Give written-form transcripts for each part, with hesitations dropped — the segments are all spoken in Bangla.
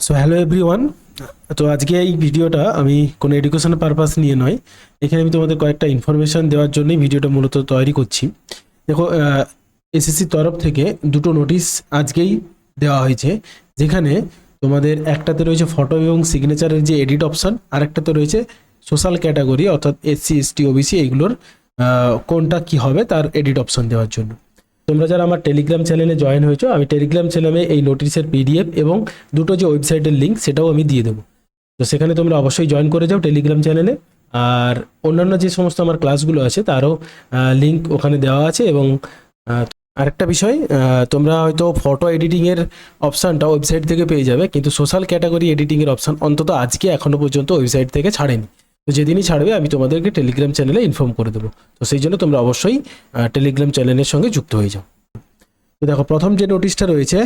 So hello everyone. তো আজকে এই ভিডিওটা আমি কোনো এডুকেশন পারপাস নিয়ে নয়, এখানে আমি তোমাদের কয়েকটা ইনফরমেশান দেওয়ার জন্যই ভিডিওটা মূলত তৈরি করছি। দেখো, এসএসসির তরফ থেকে দুটো নোটিশ আজকেই দেওয়া হয়েছে, যেখানে তোমাদের একটাতে রয়েছে ফটো এবং সিগনেচারের যে এডিট অপশান, আর একটাতে রয়েছে সোশ্যাল ক্যাটাগরি অর্থাৎ এসসি এসটি ওবিসি এইগুলোর কোনটা কি হবে তার এডিট অপশান দেওয়ার জন্য। তোমরা যারা আমার টেলিগ্রাম চ্যানেলে জয়েন হয়েছো, আমি টেলিগ্রাম চ্যানেলে এই নোটিশের পিডিএফ এবং দুটো যে ওয়েবসাইটের লিঙ্ক সেটাও আমি দিয়ে দেবো। তো সেখানে তোমরা অবশ্যই জয়েন করে যাও টেলিগ্রাম চ্যানেলে। আর অন্যান্য যে সমস্ত আমার ক্লাসগুলো আছে তারও লিঙ্ক ওখানে দেওয়া আছে। এবং আরেকটা বিষয়, তোমরা হয়তো ফটো এডিটিংয়ের অপশানটা ওয়েবসাইট থেকে পেয়ে যাবে, কিন্তু সোশ্যাল ক্যাটাগরি এডিটিংয়ের অপশান অন্তত আজকে এখনও পর্যন্ত ওয়েবসাইট থেকে ছাড়েনি। তো যেদিনই ছাড়বে আমি তোমাদেরকে টেলিগ্রাম চ্যানেলে ইনফর্ম করে দেবো। তো সেই জন্য তোমরা অবশ্যই টেলিগ্রাম চ্যানেলের সঙ্গে যুক্ত হয়ে যাও। তো দেখো, প্রথম যে নোটিশটা রয়েছে,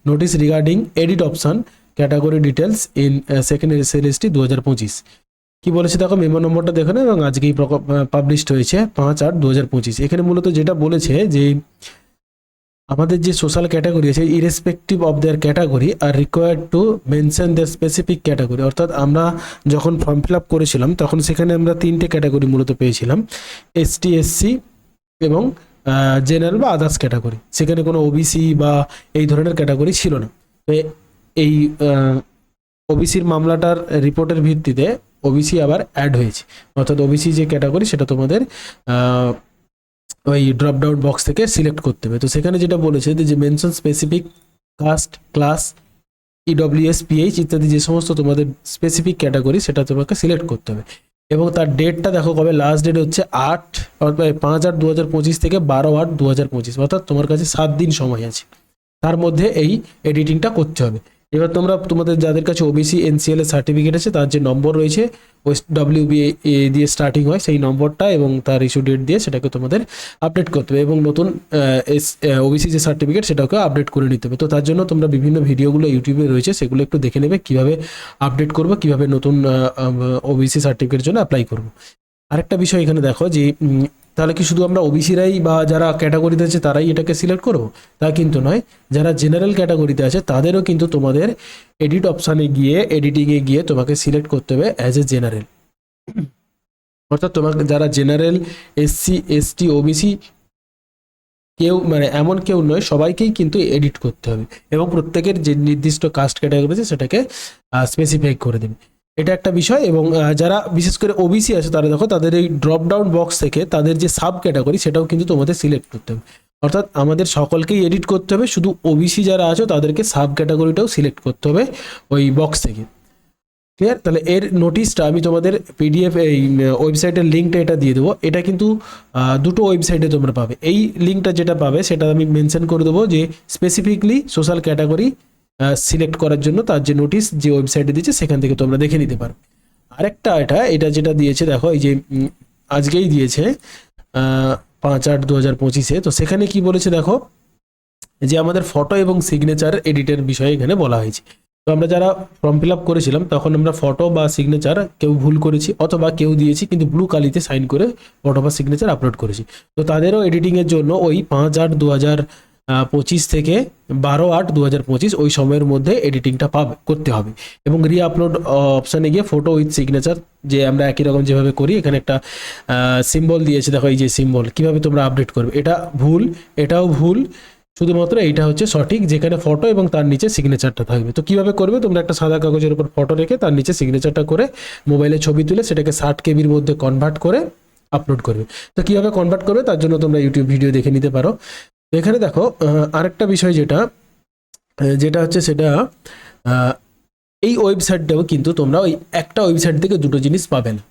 notice regarding edit option category details in second SLST 2025 কি বলেছে দেখো, মেমো নম্বরটা দেখো না, এবং আজকেই পাবলিশড হয়েছে 5/8/2025। এখানে মূলত যেটা বলেছে যে আমাদের যে সোশ্যাল ক্যাটাগরি আছে, irrespective of their category R required to mention the specific category. অর্থাৎ আমরা যখন ফর্ম ফিল আপ করেছিলাম তখন সেখানে আমরা তিনটে ক্যাটাগরি মূলত পেয়েছিলাম, এসটি, এসসি এবং জেনারেল বা আদার্স ক্যাটাগরি। সেখানে কোনো ওবিসি বা এই ধরনের ক্যাটাগরি ছিল না। তো এই ওবিসির মামলাটার রিপোর্টের ভিত্তিতে ওবিসি আবার অ্যাড হয়েছে, অর্থাৎ ওবিসি যে ক্যাটাগরি সেটা তোমাদের ওই ড্রপ ডাউন বক্স থেকে সিলেক্ট করতে হবে। তো সেখানে যেটা বলেছে যে mention specific caste, class, EWS, PH ইত্যাদি যে সমস্ত তোমাদের স্পেসিফিক ক্যাটাগরি সেটা তোমাকে সিলেক্ট করতে হবে। এবং তার ডেটটা দেখো কবে, লাস্ট ডেট হচ্ছে 5/8/2025 থেকে 12/8/2025, অর্থাৎ তোমার কাছে 7 দিন সময় আছে, তার মধ্যে এই এডিটিংটা করতে হবে। এবার তোমরা তোমাদের যাদের কাছে ওবিসি এনসিএল এর সার্টিফিকেট আছে তার যে নম্বর রয়েছে WBA দিয়ে স্টার্টিং হয় সেই নম্বরটা এবং তার ইস্যু ডেট দিয়ে সেটাকে তোমাদের আপডেট করতে হবে, এবং নতুন ওবিসি যে সার্টিফিকেট সেটাকে আপডেট করে নিতে হবে। তো তার জন্য তোমরা বিভিন্ন ভিডিওগুলো ইউটিউবে রয়েছে, সেগুলো একটু দেখে নেবে কীভাবে আপডেট করবো, কীভাবে নতুন ওবিসি সার্টিফিকেটের জন্য অ্যাপ্লাই করবো। আরেকটা বিষয় এখানে দেখো যে তাহলে কি শুধু আমরা ওবিসিরাই বা যারা ক্যাটাগরিতে আছে তারাই এটাকে সিলেক্ট করবো? তা কিন্তু নয়, যারা জেনারেল ক্যাটাগরিতে আছে তাদেরও কিন্তু তোমাদের এডিট অপশানে গিয়ে এডিটিংয়ে গিয়ে তোমাকে সিলেক্ট করতে হবে অ্যাজ এ জেনারেল। অর্থাৎ তোমাকে যারা জেনারেল, এসসি, এসটি, ওবিসি কেউ মানে এমন কেউ নয়, সবাইকেই কিন্তু এডিট করতে হবে এবং প্রত্যেকের যে নির্দিষ্ট কাস্ট ক্যাটাগরি আছে সেটাকে স্পেসিফাই করে দেবে। এটা একটা বিষয়। এবং যারা বিশেষ করে ওবিসি আছে তারা দেখো তাদের এই ড্রপ ডাউন বক্স থেকে তাদের যে সাব ক্যাটাগরি সেটাও কিন্তু তোমাদের সিলেক্ট করতে হবে। অর্থাৎ আমাদের সকলকেই এডিট করতে হবে, শুধু ওবিসি যারা আছে তাদেরকে সাব ক্যাটাগরিটাও সিলেক্ট করতে হবে ওই বক্স থেকে। ক্লিয়ার? তাহলে এর নোটিশটা আমি তোমাদের পিডিএফ এই ওয়েবসাইটের লিঙ্কটা এটা দিয়ে দেবো। এটা কিন্তু দুটো ওয়েবসাইটে তোমরা পাবে। এই লিঙ্কটা যেটা পাবে সেটা আমি মেনশন করে দেবো যে স্পেসিফিকলি সোশ্যাল ক্যাটাগরি সিলেক্ট করার জন্য তার যে নোটিশ যে ওয়েবসাইটে দিয়েছে সেখান থেকে তোমরা দেখে নিতে পারো। আরেকটা এটা যেটা দিয়েছে দেখো, এই যে আজকেই দিয়েছে 5/8/2025। তো সেখানে কি বলেছে দেখো, যে আমাদের ফটো এবং সিগনেচার এডিটের বিষয়ে এখানে বলা হয়েছে। তো আমরা যারা ফর্ম ফিল আপ করেছিলাম তখন আমরা ফটো বা সিগনেচার কেউ ভুল করেছি অথবা কেউ দিয়েছি কিন্তু ব্লু কালিতে সাইন করে ফটো বা সিগনেচার আপলোড করেছি। তো তাদেরও এডিটিংয়ের জন্য ওই 5/8/2025 থেকে 12/8/2025 ওই সময়ের মধ্যে এডিটিংটা করতে হবে। এবং আপলোড অপশানে গিয়ে ফটো উইথ সিগনেচার, যে আমরা একই রকম যেভাবে করি, এখানে একটা সিম্বল দিয়েছে দেখো, এই যে সিম্বল, কীভাবে তোমরা আপডেট করবে। এটা ভুল, এটাও ভুল, শুধুমাত্র এইটা হচ্ছে সঠিক, যেখানে ফটো এবং তার নিচে সিগনেচারটা থাকবে। তো কীভাবে করবে, তোমরা একটা সাদা কাগজের উপর ফটো রেখে তার নিচে সিগনেচারটা করে মোবাইলে ছবি তুলে সেটাকে 60 KB মধ্যে কনভার্ট করে আপলোড করবে। তো কীভাবে কনভার্ট করবে তার জন্য তোমরা ইউটিউব ভিডিও দেখে নিতে পারো। তো এখানে দেখো আরেকটা বিষয় যেটা হচ্ছে সেটা, এই ওয়েবসাইটটাও কিন্তু তোমরা ওই একটা ওয়েবসাইট থেকে দুটো জিনিস পাবে না।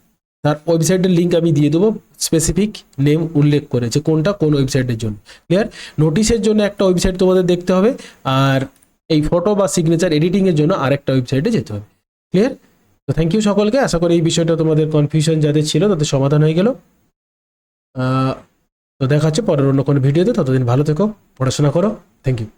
তার ওয়েবসাইটের লিঙ্ক আমি দিয়ে দেবো, স্পেসিফিক নেম উল্লেখ করে যে কোনটা কোন ওয়েবসাইটের জন্য। ক্লিয়ার? নোটিশের জন্য একটা ওয়েবসাইট তোমাদের দেখতে হবে, আর এই ফটো বা সিগনেচার এডিটিংয়ের জন্য আরেকটা ওয়েবসাইটে যেতে হবে। ক্লিয়ার? তো থ্যাংক ইউ সকলকে। আশা করি এই বিষয়টা তোমাদের কনফিউশন যাদের ছিল তাদের সমাধান হয়ে গেল। তো দেখা হচ্ছে পরের অন্য কোনো ভিডিওতে। ততদিন ভালো থেকো, পড়াশোনা করো। Thank you.